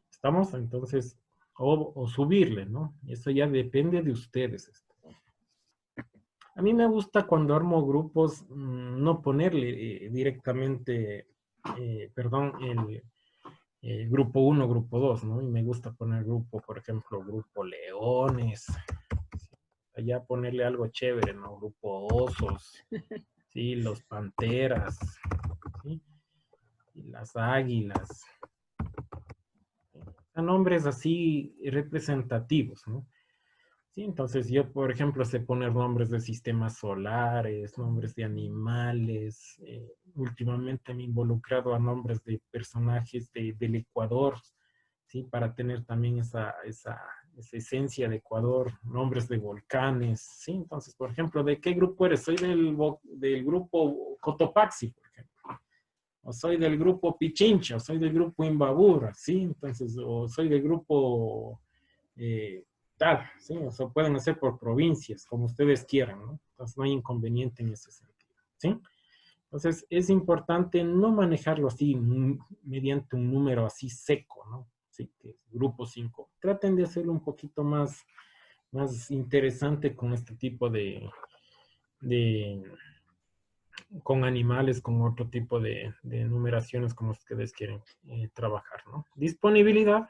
¿Estamos? Entonces, o subirle, ¿no? Eso ya depende de ustedes. A mí me gusta cuando armo grupos, no ponerle directamente, grupo 1, grupo 2, ¿no? Y me gusta poner grupo, por ejemplo, grupo leones. Allá ponerle algo chévere, ¿no? Grupo osos, ¿sí? Los panteras, ¿sí? Y las águilas. Son nombres así representativos, ¿no? Sí, entonces yo, por ejemplo, sé poner nombres de sistemas solares, nombres de animales. Últimamente me he involucrado a nombres de personajes del Ecuador, ¿sí? Para tener también esa esencia de Ecuador, nombres de volcanes, ¿sí? Entonces, por ejemplo, ¿de qué grupo eres? Soy del grupo Cotopaxi, por ejemplo. O soy del grupo Pichincha, o soy del grupo Imbabura, ¿sí? Entonces, o soy del grupo... tal, ¿sí? O sea, pueden hacer por provincias, como ustedes quieran, ¿no? Entonces no hay inconveniente en ese sentido, ¿sí? Entonces es importante no manejarlo así mediante un número así seco, ¿no? Sí, que es grupo 5. Traten de hacerlo un poquito más interesante con este tipo con animales, con otro tipo de numeraciones como ustedes quieren trabajar, ¿no? Disponibilidad.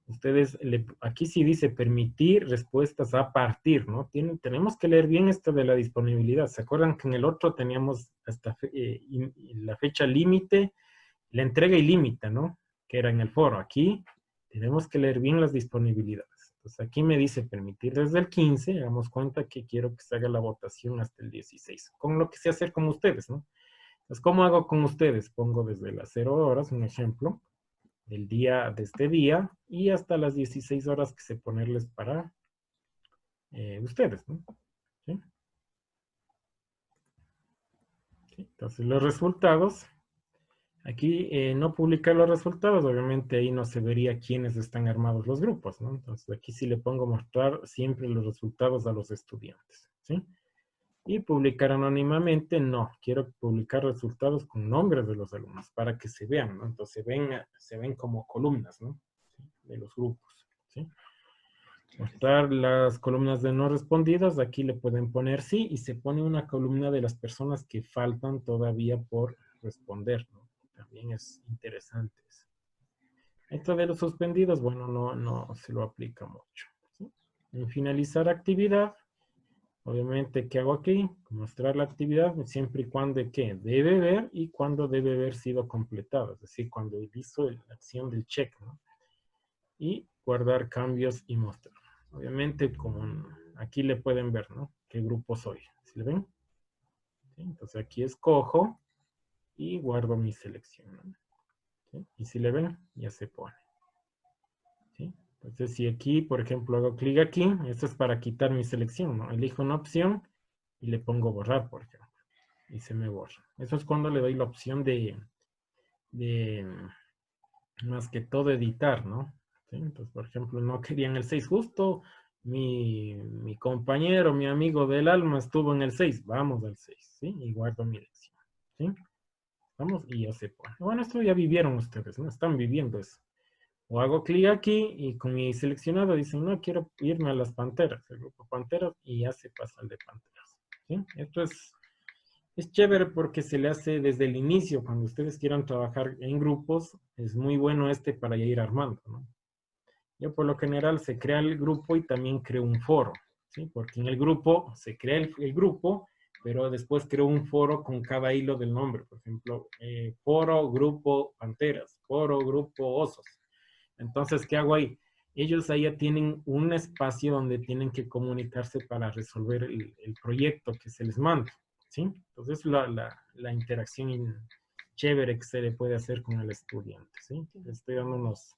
Ustedes, aquí sí dice permitir respuestas a partir, ¿no? Tenemos que leer bien esto de la disponibilidad. ¿Se acuerdan que en el otro teníamos hasta la fecha límite, la entrega y límite, ¿no? Que era en el foro. Aquí tenemos que leer bien las disponibilidades. Entonces aquí me dice permitir desde el 15, hagamos cuenta que quiero que se haga la votación hasta el 16, con lo que sé hacer con ustedes, ¿no? Entonces, ¿cómo hago con ustedes? Pongo desde las 0 horas, un ejemplo, de este día y hasta las 16 horas que se ponerles para ustedes, ¿no? ¿Sí? ¿Sí? Entonces los resultados, aquí no publicar los resultados, obviamente ahí no se vería quiénes están armados los grupos, ¿no? Entonces aquí sí le pongo mostrar siempre los resultados a los estudiantes, ¿sí? Y publicar anónimamente, no, quiero publicar resultados con nombres de los alumnos para que se vean, ¿no? Entonces se ven como columnas, ¿no? ¿Sí? De los grupos, ¿sí? Mostrar las columnas de no respondidas, aquí le pueden poner sí y se pone una columna de las personas que faltan todavía por responder, ¿no? También es interesante eso. Esto de los suspendidos, bueno, no se lo aplica mucho, ¿sí? En finalizar actividad, obviamente, ¿qué hago aquí? Mostrar la actividad siempre y cuando ¿qué? Debe ver y cuando debe haber sido completada, es decir, cuando hizo la acción del check, ¿no? Y guardar cambios y mostrar. Obviamente, como aquí le pueden ver, ¿no? ¿Qué grupo soy? ¿Sí le ven? ¿Sí? Entonces aquí escojo y guardo mi selección, ¿no? ¿Sí? Y si le ven, ya se pone. ¿Sí? Entonces, si aquí, por ejemplo, hago clic aquí, esto es para quitar mi selección, ¿no? Elijo una opción y le pongo borrar, por ejemplo. Y se me borra. Eso es cuando le doy la opción de más que todo editar, ¿no? ¿Sí? Entonces, por ejemplo, no querían el 6, justo mi compañero, mi amigo del alma estuvo en el 6, vamos al 6, ¿sí? Y guardo mi lección, ¿sí? Vamos, y ya se pone. Bueno, esto ya vivieron ustedes, ¿no? Están viviendo eso. O hago clic aquí y con mi seleccionado dicen, no, quiero irme a las panteras, el grupo panteras, y ya se pasa al de panteras, ¿sí? Esto es chévere porque se le hace desde el inicio, cuando ustedes quieran trabajar en grupos, es muy bueno para ya ir armando, ¿no? Yo por lo general se crea el grupo y también creo un foro, ¿sí? Porque en el grupo se crea el grupo, pero después creo un foro con cada hilo del nombre. Por ejemplo, foro, grupo, panteras, foro, grupo, osos. Entonces, ¿qué hago ahí? Ellos ahí ya tienen un espacio donde tienen que comunicarse para resolver el proyecto que se les manda, ¿sí? Entonces, la interacción chévere que se le puede hacer con el estudiante, ¿sí? Estoy dando unos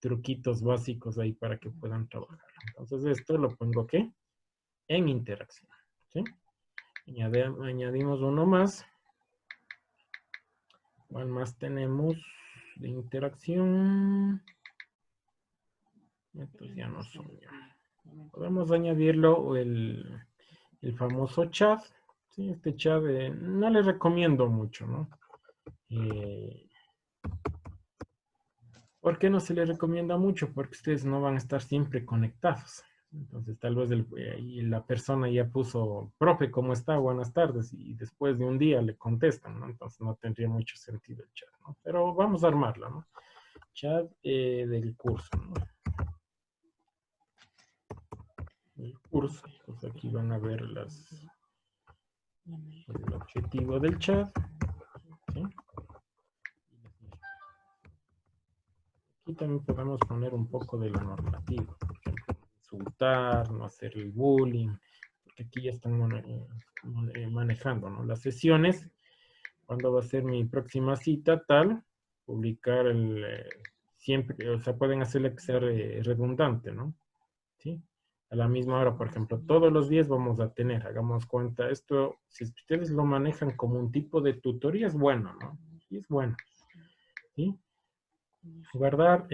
truquitos básicos ahí para que puedan trabajar. Entonces, esto lo pongo, ¿qué? En interacción, ¿sí? Añadimos uno más. ¿Cuál más tenemos de interacción? Estos ya no son ya. Podemos añadirlo el famoso chat. ¿Sí? Este chat no le recomiendo mucho, ¿no? ¿Por qué no se le recomienda mucho? Porque ustedes no van a estar siempre conectados. Entonces, tal vez la persona ya puso, profe, ¿cómo está? Buenas tardes. Y después de un día le contestan, ¿no? Entonces, no tendría mucho sentido el chat, ¿no? Pero vamos a armarlo, ¿no? Chat del curso, ¿no? El curso, pues aquí van a ver el objetivo del chat, ¿sí? Aquí también podemos poner un poco de la normativa, por ejemplo, insultar, no hacer el bullying, porque aquí ya están manejando, ¿no? Las sesiones, cuándo va a ser mi próxima cita, tal, publicar siempre, o sea, pueden hacerle que sea redundante, ¿no? ¿Sí? A la misma hora, por ejemplo, todos los días vamos a tener, hagamos cuenta, esto, si ustedes lo manejan como un tipo de tutoría, es bueno, ¿no? Sí, es bueno, ¿sí? Guardar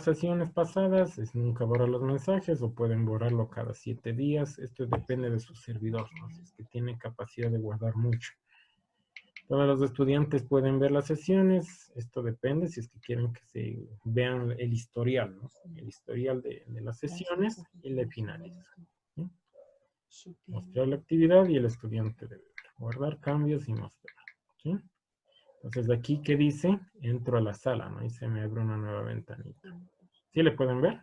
sesiones pasadas es nunca borrar los mensajes o pueden borrarlo cada 7 días. Esto depende de su servidor, ¿no? Si es que tiene capacidad de guardar mucho. Todos los estudiantes pueden ver las sesiones. Esto depende si es que quieren que se vean el historial, ¿no? El historial de las sesiones y le finaliza, ¿sí? Mostrar la actividad y el estudiante debe ver. Guardar cambios y mostrar, ¿sí? Entonces, de aquí, ¿qué dice? Entro a la sala, ¿no? Y se me abre una nueva ventanita. ¿Sí le pueden ver?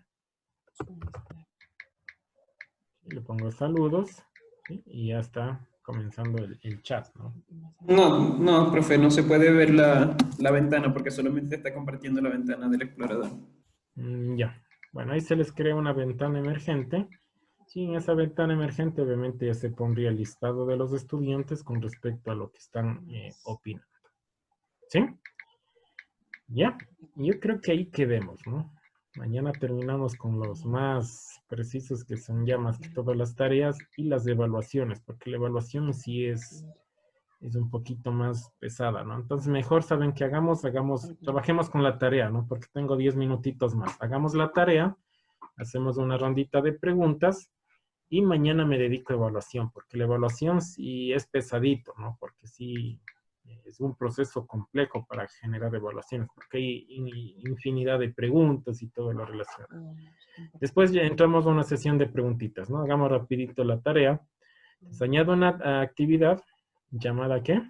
Le pongo saludos, ¿sí? Y ya está comenzando el chat, ¿no? No, profe, no se puede ver la ventana porque solamente está compartiendo la ventana del explorador. Ya. Bueno, ahí se les crea una ventana emergente. Sí, en esa ventana emergente obviamente ya se pondría el listado de los estudiantes con respecto a lo que están opinando. ¿Sí? Ya. Yo creo que ahí quedemos, ¿no? Mañana terminamos con los más precisos, que son ya más que todas las tareas y las evaluaciones, porque la evaluación sí es un poquito más pesada, ¿no? Entonces mejor saben que trabajemos con la tarea, ¿no? Porque tengo 10 minutitos más. Hagamos la tarea, hacemos una rondita de preguntas y mañana me dedico a evaluación, porque la evaluación sí es pesadito, ¿no? Porque sí es un proceso complejo para generar evaluaciones, porque hay infinidad de preguntas y todo lo relacionado. Después ya entramos a una sesión de preguntitas, ¿no? Hagamos rapidito la tarea. Entonces añado una actividad llamada ¿qué?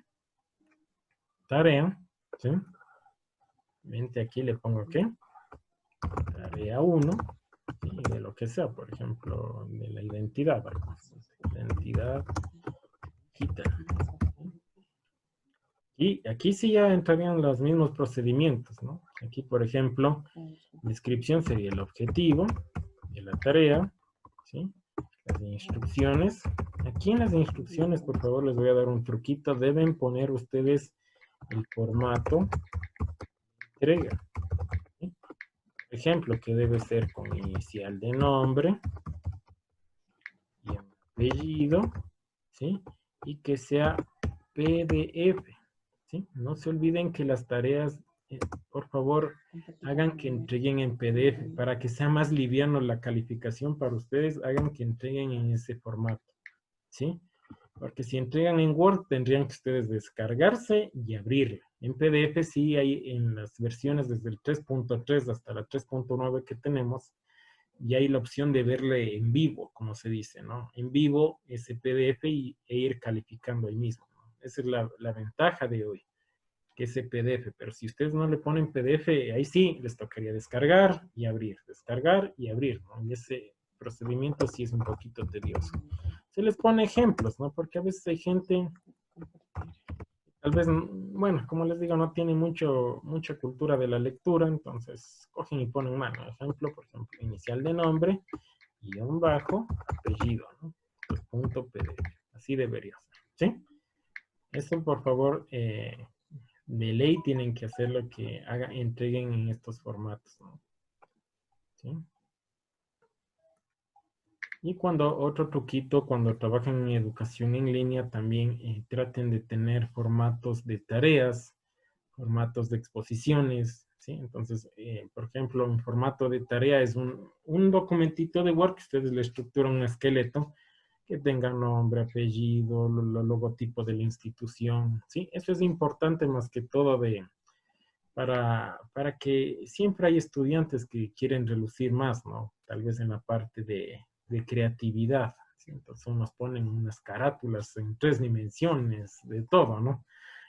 Tarea, ¿sí? Vente aquí, le pongo ¿qué? Tarea 1, ¿sí? De lo que sea, por ejemplo, de la identidad. Identidad digital. Y aquí sí ya entrarían los mismos procedimientos, ¿no? Aquí, por ejemplo, descripción sería el objetivo de la tarea, ¿sí? Las instrucciones. Aquí en las instrucciones, por favor, les voy a dar un truquito. Deben poner ustedes el formato de entrega, ¿sí? Por ejemplo, que debe ser con inicial de nombre y apellido, ¿sí? Y que sea PDF, ¿sí? No se olviden que las tareas, por favor, hagan que entreguen en PDF. Para que sea más liviano la calificación para ustedes, hagan que entreguen en ese formato, ¿sí? Porque si entregan en Word, tendrían que ustedes descargarse y abrirlo. En PDF sí hay en las versiones desde el 3.3 hasta la 3.9 que tenemos, y hay la opción de verle en vivo, como se dice, ¿no? En vivo ese PDF e ir calificando ahí mismo, ¿no? Esa es la ventaja de hoy, que ese PDF. Pero si ustedes no le ponen PDF, ahí sí les tocaría descargar y abrir, ¿no? Y ese procedimiento sí es un poquito tedioso. Se les pone ejemplos, ¿no? Porque a veces hay gente, tal vez, bueno, como les digo, no tiene mucha cultura de la lectura, entonces cogen y ponen mal, ¿no? Ejemplo, por ejemplo, inicial de nombre, guión bajo, apellido, ¿no? Pues punto PDF. Así debería ser, ¿sí? Eso, por favor, de ley tienen que hacer lo que entreguen en estos formatos, ¿no? ¿Sí? Y otro truquito, cuando trabajan en educación en línea, también traten de tener formatos de tareas, formatos de exposiciones, ¿sí? Entonces, por ejemplo, un formato de tarea es un documentito de Word que ustedes le estructuran un esqueleto que tenga nombre, apellido, logotipo de la institución, ¿sí? Eso es importante más que todo para que siempre hay estudiantes que quieren relucir más, ¿no? Tal vez en la parte de creatividad, ¿sí? Entonces unos ponen unas carátulas en 3 dimensiones, de todo, ¿no?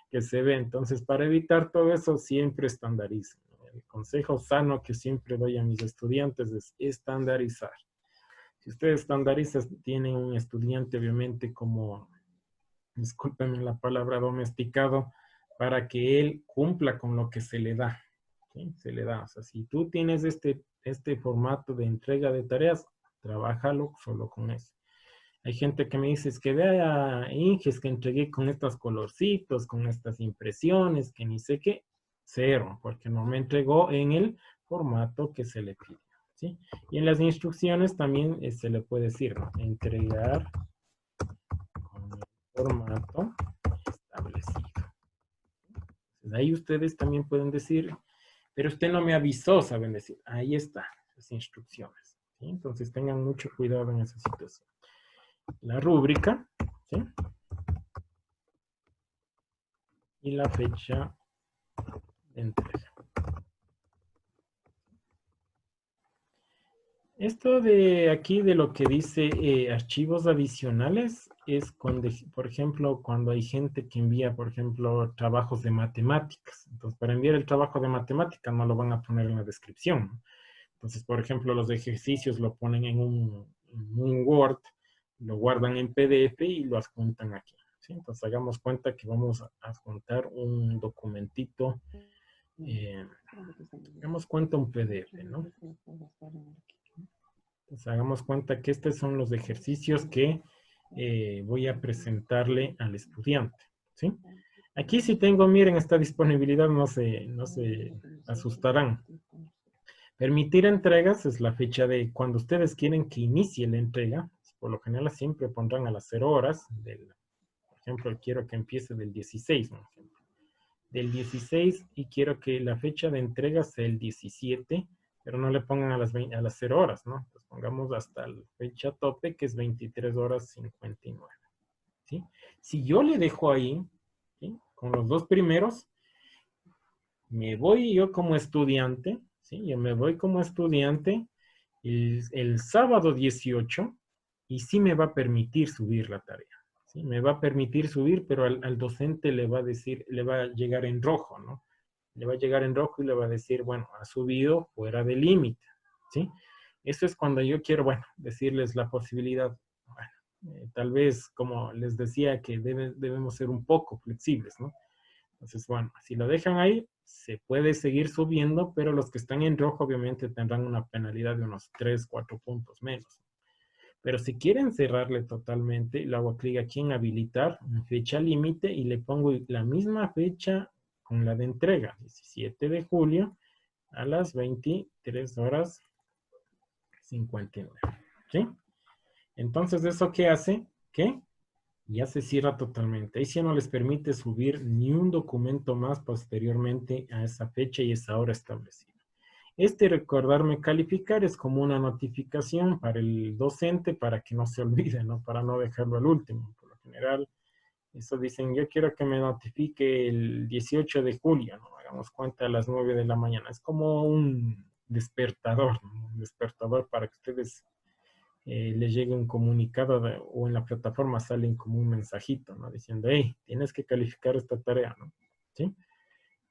Que se ve. Entonces, para evitar todo eso, siempre estandaricen. El consejo sano que siempre doy a mis estudiantes es estandarizar. Si ustedes estandarizan, tienen un estudiante, obviamente, como, discúlpenme la palabra, domesticado, para que él cumpla con lo que se le da, ¿sí? Se le da. O sea, si tú tienes este formato de entrega de tareas, trabájalo solo con eso. Hay gente que me dice, es que vea, Inges, que entregué con estos colorcitos, con estas impresiones, que ni sé qué. Cero, porque no me entregó en el formato que se le pide, ¿sí? Y en las instrucciones también se le puede decir, ¿no? Entregar con el formato establecido. Entonces, ahí ustedes también pueden decir, pero usted no me avisó, saben decir. Ahí está, las instrucciones, ¿sí? Entonces tengan mucho cuidado en esa situación. La rúbrica, ¿sí? Y la fecha de entrega. Esto de aquí, de lo que dice archivos adicionales, es cuando, por ejemplo, cuando hay gente que envía, por ejemplo, trabajos de matemáticas. Entonces, para enviar el trabajo de matemáticas no lo van a poner en la descripción, ¿no? Entonces, por ejemplo, los ejercicios lo ponen en un Word, lo guardan en PDF y lo adjuntan aquí, ¿sí? Entonces, hagamos cuenta que vamos a adjuntar un documentito, hagamos cuenta un PDF, ¿no? Entonces, hagamos cuenta que estos son los ejercicios que voy a presentarle al estudiante, ¿sí? Aquí si tengo, miren, esta disponibilidad, no se asustarán. Permitir entregas es la fecha de cuando ustedes quieren que inicie la entrega. Por lo general siempre pondrán a las 0 horas. Por ejemplo, quiero que empiece del 16, por ejemplo. Del 16 y quiero que la fecha de entrega sea el 17, pero no le pongan a las 0 horas, ¿no? Pues pongamos hasta la fecha tope, que es 23 horas 59, ¿sí? Si yo le dejo ahí, ¿sí? Con los dos primeros, me voy yo como estudiante, ¿sí? Yo me voy como estudiante el sábado 18 y sí me va a permitir subir la tarea, ¿sí? Me va a permitir subir, pero al docente le va a decir, le va a llegar en rojo, ¿no? Le va a llegar en rojo y le va a decir, bueno, ha subido fuera del límite, ¿sí? Eso es cuando yo quiero, bueno, decirles la posibilidad, bueno, tal vez, como les decía, que debemos ser un poco flexibles, ¿no? Entonces, bueno, si lo dejan ahí, se puede seguir subiendo, pero los que están en rojo obviamente tendrán una penalidad de unos 3, 4 puntos menos. Pero si quieren cerrarle totalmente, le hago clic aquí en habilitar, en fecha límite, y le pongo la misma fecha con la de entrega, 17 de julio a las 23 horas 59. ¿Sí? Entonces, ¿eso qué hace? Que Ya se cierra totalmente. Ahí sí no les permite subir ni un documento más posteriormente a esa fecha y esa hora establecida. Recordarme calificar es como una notificación para el docente para que no se olvide, ¿no? Para no dejarlo al último. Por lo general, eso dicen, yo quiero que me notifique el 18 de julio, ¿no? Hagamos cuenta a las 9 de la mañana. Es como un despertador, ¿no? Un despertador para que ustedes les llegue un comunicado o en la plataforma salen como un mensajito, ¿no? Diciendo, hey, tienes que calificar esta tarea, ¿no? ¿Sí?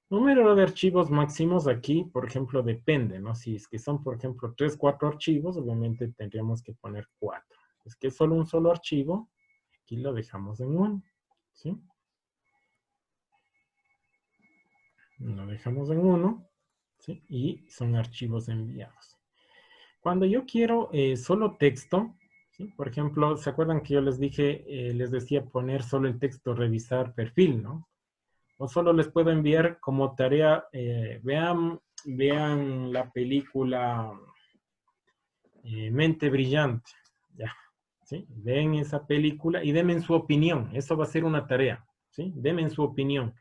Número de archivos máximos aquí, por ejemplo, depende, ¿no? Si es que son, por ejemplo, 3, 4 archivos, obviamente tendríamos que poner 4. Es que es solo un solo archivo, aquí lo dejamos en 1, ¿sí? Lo dejamos en 1, ¿sí? Y son archivos enviados. Cuando yo quiero solo texto, ¿sí? Por ejemplo, ¿se acuerdan que yo les dije, les decía poner solo el texto, revisar perfil, ¿no? O solo les puedo enviar como tarea, vean la película Mente Brillante, ya, ¿sí? Ven esa película y denme su opinión, eso va a ser una tarea, ¿sí? Denme su opinión.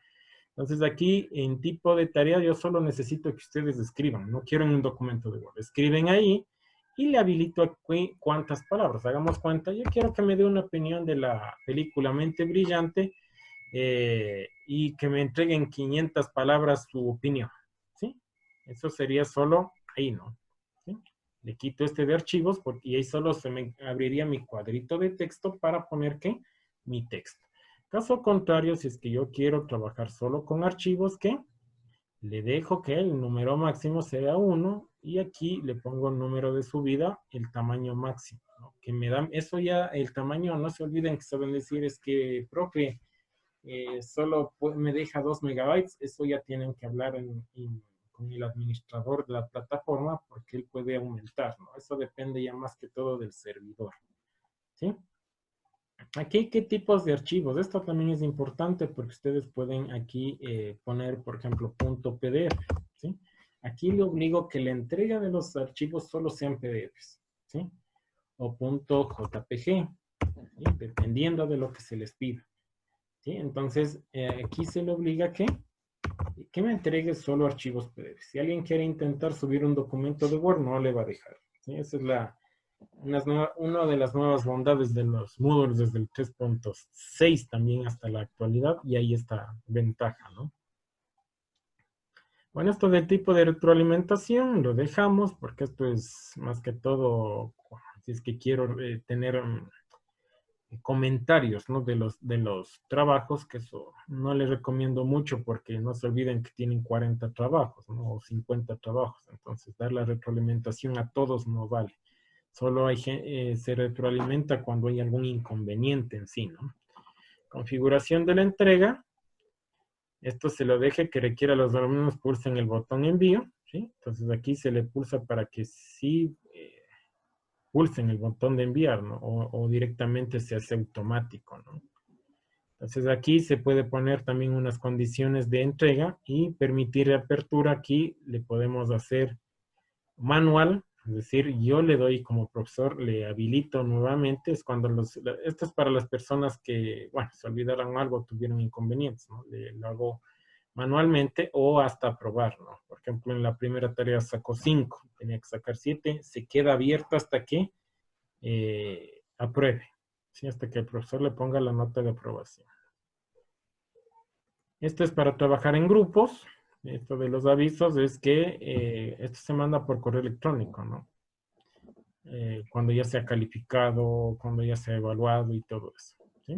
Entonces aquí en tipo de tarea yo solo necesito que ustedes escriban, no quiero en un documento de Word, escriben ahí y le habilito aquí cuántas palabras, hagamos cuenta, yo quiero que me dé una opinión de la película Mente Brillante y que me entreguen 500 palabras su opinión, ¿sí? Eso sería solo ahí, ¿no? ¿Sí? Le quito de archivos porque ahí solo se me abriría mi cuadrito de texto para poner, ¿qué? Mi texto. Caso contrario, si es que yo quiero trabajar solo con archivos, ¿qué? Le dejo que el número máximo sea 1 y aquí le pongo el número de subida, el tamaño máximo, ¿no? Que me dan, eso ya, el tamaño, no se olviden que saben decir, es que, profe, solo me deja 2 megabytes, eso ya tienen que hablar con el administrador de la plataforma porque él puede aumentar, ¿no? Eso depende ya más que todo del servidor, ¿sí? Aquí, ¿qué tipos de archivos? Esto también es importante porque ustedes pueden aquí poner, por ejemplo, .pdf, ¿sí? Aquí le obligo que la entrega de los archivos solo sean PDFs, ¿sí? O .jpg, ¿sí? Dependiendo de lo que se les pida, ¿sí? Entonces, aquí se le obliga que me entregue solo archivos PDF. Si alguien quiere intentar subir un documento de Word, no le va a dejar, ¿sí? Esa es una de las nuevas bondades de los Moodle desde el 3.6 también hasta la actualidad, y ahí está ventaja, ¿no? Bueno, esto del tipo de retroalimentación lo dejamos porque esto es más que todo, si es que quiero tener comentarios, ¿no? de los trabajos, que eso no les recomiendo mucho porque no se olviden que tienen 40 trabajos, ¿no? O 50 trabajos. Entonces, dar la retroalimentación a todos no vale. Solo se retroalimenta cuando hay algún inconveniente en sí, ¿no? Configuración de la entrega. Esto se lo deje que requiera los alumnos pulsen el botón envío, ¿sí? Entonces, aquí se le pulsa para que sí pulsen el botón de enviar, ¿no? O directamente se hace automático, ¿no? Entonces aquí se puede poner también unas condiciones de entrega y permitir apertura. Aquí le podemos hacer manual, es decir, yo le doy como profesor, le habilito nuevamente, es cuando esto es para las personas que, bueno, se olvidaron algo, tuvieron inconvenientes, ¿no? Lo hago manualmente o hasta aprobar, ¿no? Por ejemplo, en la primera tarea sacó 5, tenía que sacar 7, se queda abierto hasta que apruebe, ¿sí? Hasta que el profesor le ponga la nota de aprobación. Esto es para trabajar en grupos. Esto de los avisos es que esto se manda por correo electrónico, ¿no? Cuando ya sea calificado, cuando ya sea evaluado y todo eso, ¿sí?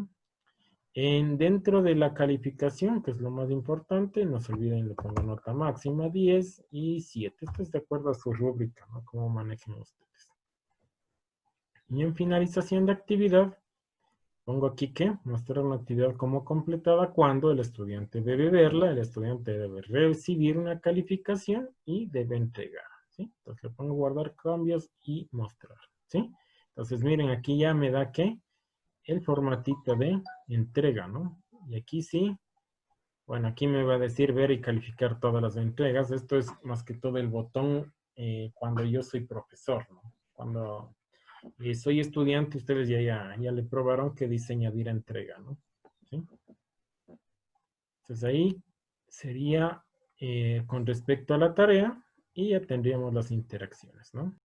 Dentro de la calificación, que es lo más importante, no se olviden, le pongo nota máxima 10 y 7. Esto es de acuerdo a su rúbrica, ¿no? Cómo manejen ustedes. Y en finalización de actividad, pongo aquí que mostrar una actividad como completada cuando el estudiante debe verla, el estudiante debe recibir una calificación y debe entregar, ¿sí? Entonces le pongo guardar cambios y mostrar, ¿sí? Entonces miren, aquí ya me da que el formatito de entrega, ¿no? Y aquí sí, bueno, aquí me va a decir ver y calificar todas las entregas. Esto es más que todo el botón cuando yo soy profesor, ¿no? Cuando Soy estudiante, ustedes ya le probaron que dice añadir a entrega, ¿no? ¿Sí? Entonces ahí sería con respecto a la tarea y ya tendríamos las interacciones, ¿no?